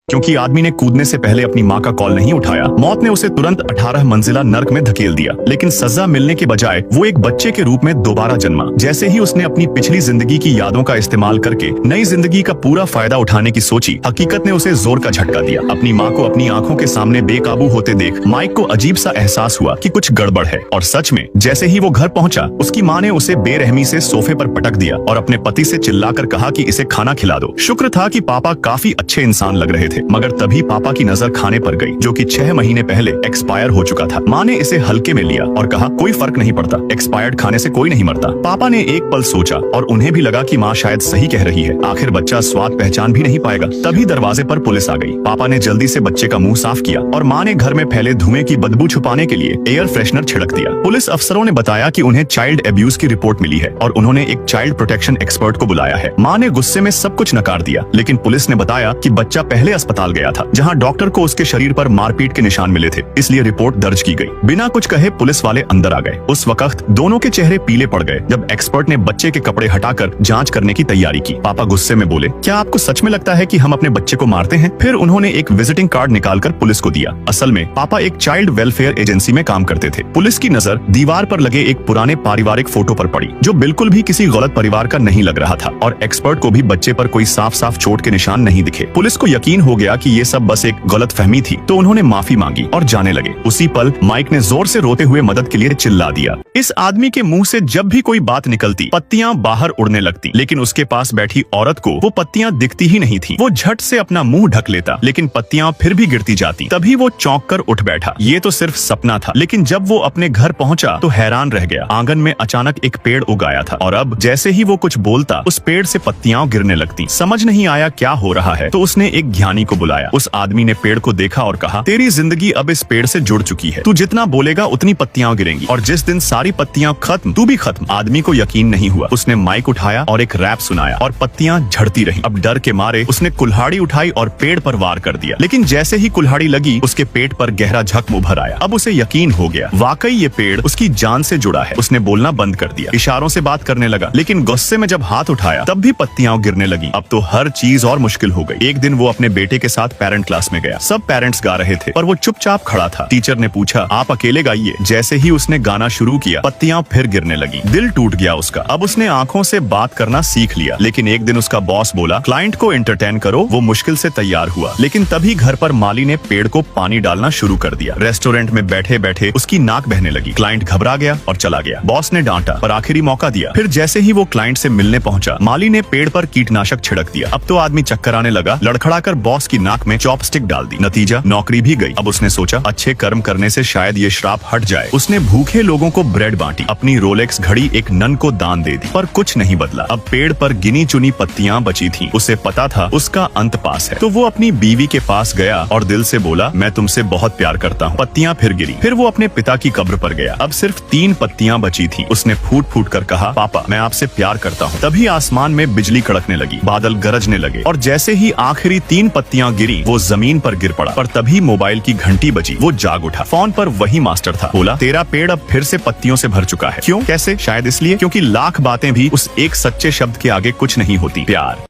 क्योंकि आदमी ने कूदने से पहले अपनी मां का कॉल नहीं उठाया, मौत ने उसे तुरंत 18 मंजिला नर्क में धकेल दिया। लेकिन सजा मिलने के बजाय वो एक बच्चे के रूप में दोबारा जन्मा। जैसे ही उसने अपनी पिछली जिंदगी की यादों का इस्तेमाल करके नई जिंदगी का पूरा फायदा उठाने की सोची, हकीकत ने उसे जोर का झटका दिया। अपनी माँ को अपनी आंखों के सामने बेकाबू होते देख माइक को अजीब सा एहसास हुआ कि कुछ गड़बड़ है। और सच में जैसे ही वो घर पहुंचा, उसकी माँ ने उसे बेरहमी से सोफे पर पटक दिया और अपने पति से चिल्लाकर कहा कि इसे खाना खिला दो। शुक्र था कि पापा काफी अच्छे इंसान लग रहे थे, मगर तभी पापा की नजर खाने पर गई, जो कि 6 महीने पहले एक्सपायर हो चुका था। माँ ने इसे हल्के में लिया और कहा, कोई फर्क नहीं पड़ता, एक्सपायर्ड खाने से कोई नहीं मरता। पापा ने एक पल सोचा और उन्हें भी लगा कि माँ शायद सही कह रही है, आखिर बच्चा स्वाद पहचान भी नहीं पाएगा। तभी दरवाजे पर पुलिस आ गई। पापा ने जल्दी से बच्चे का मुंह साफ किया और माँ ने घर में फैले धुएं की बदबू छुपाने के लिए एयर फ्रेशनर छिड़क दिया। पुलिस अफसरों ने बताया कि उन्हें चाइल्ड एब्यूज की रिपोर्ट मिली है और उन्होंने एक चाइल्ड प्रोटेक्शन एक्सपर्ट को बुलाया है। माँ ने गुस्से में सब कुछ नकार दिया, लेकिन पुलिस ने बताया कि बच्चा पहले अस्पताल गया था, जहां डॉक्टर को उसके शरीर पर मारपीट के निशान मिले थे, इसलिए रिपोर्ट दर्ज की गई। बिना कुछ कहे पुलिस वाले अंदर आ गए। उस वक्त दोनों के चेहरे पीले पड़ गए जब एक्सपर्ट ने बच्चे के कपड़े हटाकर जांच करने की तैयारी की। पापा गुस्से में बोले, क्या आपको सच में लगता है कि हम अपने बच्चे को मारते हैं? फिर उन्होंने एक विजिटिंग कार्ड निकालकर पुलिस को दिया। असल में पापा एक चाइल्ड वेलफेयर एजेंसी में काम करते थे। पुलिस की नजर दीवार पर लगे एक पुराने पारिवारिक फोटो पर पड़ी, जो बिल्कुल भी किसी गलत परिवार का नहीं लग रहा था, और एक्सपर्ट को भी बच्चे पर कोई साफ साफ चोट के निशान नहीं दिखे। पुलिस को यकीन हो गया कि ये सब बस एक गलतफहमी थी, तो उन्होंने माफी मांगी और जाने लगे। उसी पल माइक ने जोर से रोते हुए मदद के लिए चिल्ला दिया। इस आदमी के मुंह से जब भी कोई बात निकलती, पत्तियां बाहर उड़ने लगती, लेकिन उसके पास बैठी औरत को वो पत्तियां दिखती ही नहीं थी। वो झट से अपना मुंह ढक लेता, लेकिन पत्तियां फिर भी गिरती जाती। तभी वो चौंक कर उठ बैठा। ये तो सिर्फ सपना था। लेकिन जब वो अपने घर पहुंचा तो हैरान रह गया। आंगन में अचानक एक पेड़ उगाया था और अब जैसे ही वो कुछ बोलता, उस पेड़ से पत्तियां गिरने लगती। समझ नहीं आया क्या हो रहा है, तो उसने एक ज्ञानी को बुलाया। उस आदमी ने पेड़ को देखा और कहा, तेरी जिंदगी अब इस पेड़ से जुड़ चुकी है। तू जितना बोलेगा उतनी पत्तियां गिरेंगी, और जिस दिन सारी पत्तियां खत्म, तू भी खत्म। आदमी को यकीन नहीं हुआ। उसने माइक उठाया और एक रैप सुनाया और पत्तियां झड़ती रही। अब डर के मारे उसने कुल्हाड़ी उठाई और पेड़ पर वार कर दिया। लेकिन जैसे ही कुल्हाड़ी लगी, उसके पेट पर गहरा जख्म उभर आया। अब उसे यकीन हो गया, वाकई ये पेड़ उसकी जान से जुड़ा है। उसने बोलना बंद कर दिया, इशारों से बात करने लगा, लेकिन गुस्से में जब हाथ उठाया तब भी पत्तियां गिरने लगी। अब तो हर चीज और मुश्किल हो गई। एक दिन वो अपने बेटे के साथ पेरेंट क्लास में गया। सब पेरेंट्स गा रहे थे और वो चुपचाप खड़ा था। टीचर ने पूछा, आप अकेले गाइए। जैसे ही उसने गाना शुरू किया, पत्तियां फिर गिरने लगी। दिल टूट गया उसका। अब उसने आंखों से बात करना सीख लिया। लेकिन एक दिन उसका बॉस बोला, क्लाइंट को एंटरटेन करो। वो मुश्किल से तैयार हुआ, लेकिन तभी घर पर माली ने पेड़ को पानी डालना शुरू कर दिया। रेस्टोरेंट में बैठे बैठे उसकी नाक बहने लगी। क्लाइंट घबरा गया और चला गया। बॉस ने डांटा पर आखिरी मौका दिया। फिर जैसे ही वो क्लाइंट से मिलने पहुंचा, माली ने पेड़ पर कीटनाशक छिड़क दिया। अब तो आदमी चक्कर आने लगा। लड़खड़ाकर बॉस की नाक में चॉपस्टिक डाल दी। नतीजा, नौकरी भी गई। अब उसने सोचा, अच्छे कर्म करने से शायद ये श्राप हट जाए। उसने भूखे लोगों को ब्रेड बांटी। अपनी रोलेक्स घड़ी एक नन को दान दे दी, पर कुछ नहीं बदला। अब पेड़ पर गिनी चुनी पत्तियां बची थीं। उसे पता था उसका अंत पास है। तो वो अपनी बीवी के पास गया और दिल से बोला, मैं तुमसे बहुत प्यार करता हूँ। पत्तियां फिर गिरी। फिर वो अपने पिता की कब्र पर गया। अब सिर्फ 3 पत्तियां बची थीं। उसने फूट फूट कर कहा, पापा मैं आपसे प्यार करता हूँ। तभी आसमान में बिजली कड़कने लगी, बादल गरजने लगे, और जैसे ही आखिरी 3 पत्तियां गिरी, वो जमीन पर गिर पड़ा। पर तभी मोबाइल की घंटी बजी। वो जाग उठा। फोन पर वही मास्टर था। बोला, तेरा पेड़ अब फिर से पत्तियों से भर चुका है। क्यों? कैसे? शायद इसलिए क्योंकि लाख बातें भी उस एक सच्चे शब्द के आगे कुछ नहीं होती, प्यार।